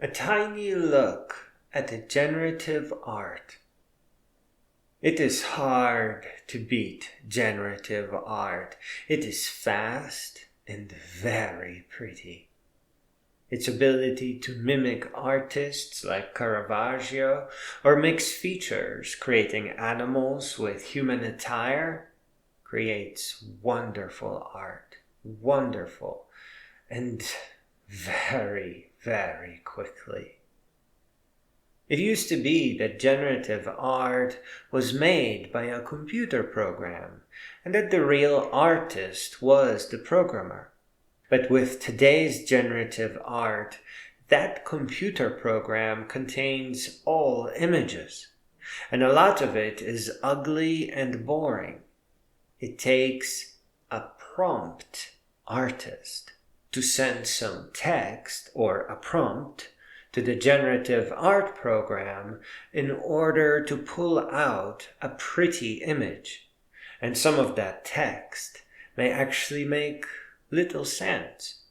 A tiny look at the generative art. It is hard to beat generative art. It is fast and very pretty. Its ability to mimic artists like Caravaggio or mix features, creating animals with human attire, creates wonderful art. Wonderful and very, very quickly. It used to be that generative art was made by a computer program and that the real artist was the programmer. But with today's generative art, that computer program contains all images, and a lot of it is ugly and boring. It takes a prompt artist to send some text or a prompt to the generative art program in order to pull out a pretty image. And some of that text may actually make little sense.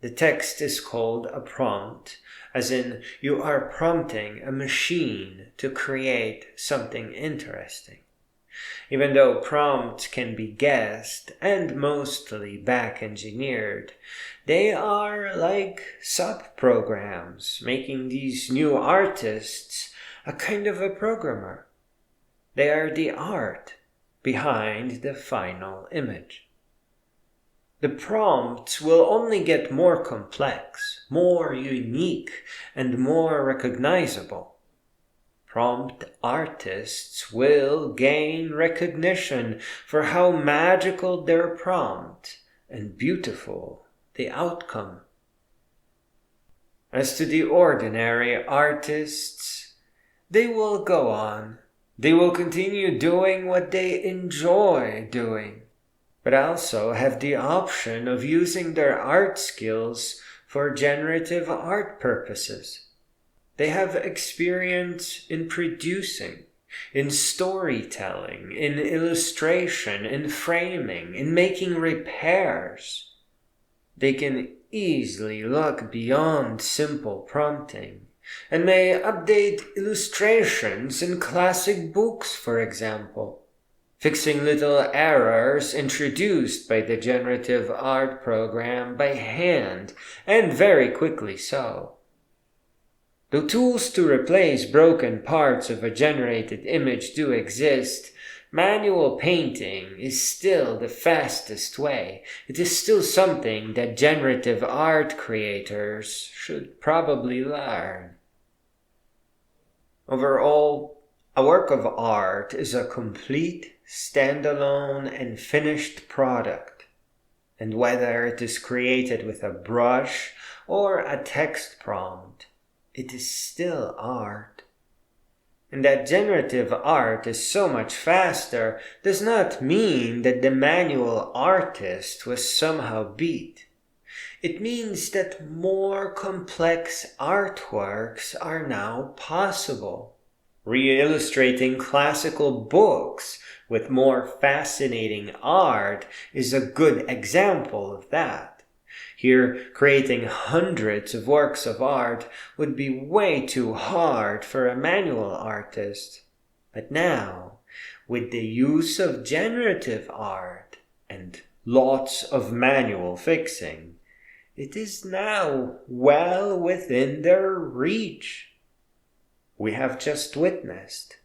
The text is called a prompt, as in you are prompting a machine to create something interesting. Even though prompts can be guessed and mostly back-engineered, they are like sub-programs, making these new artists a kind of a programmer. They are the art behind the final image. The prompts will only get more complex, more unique, and more recognizable. Prompt artists will gain recognition for how magical their prompt and beautiful the outcome. As to the ordinary artists, they will go on. They will continue doing what they enjoy doing, but also have the option of using their art skills for generative art purposes. They have experience in producing, in storytelling, in illustration, in framing, in making repairs. They can easily look beyond simple prompting and may update illustrations in classic books, for example, fixing little errors introduced by the generative art program by hand, and very quickly so. Though tools to replace broken parts of a generated image do exist, manual painting is still the fastest way. It is still something that generative art creators should probably learn. Overall, a work of art is a complete, standalone, and finished product. And whether it is created with a brush or a text prompt, it is still art. And that generative art is so much faster does not mean that the manual artist was somehow beat. It means that more complex artworks are now possible. Re-illustrating classical books with more fascinating art is a good example of that. Here, creating hundreds of works of art would be way too hard for a manual artist. But now, with the use of generative art and lots of manual fixing, it is now well within their reach. We have just witnessed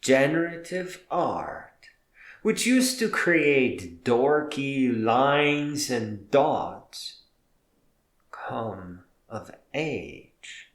generative art, which used to create dorky lines and dots, come of age.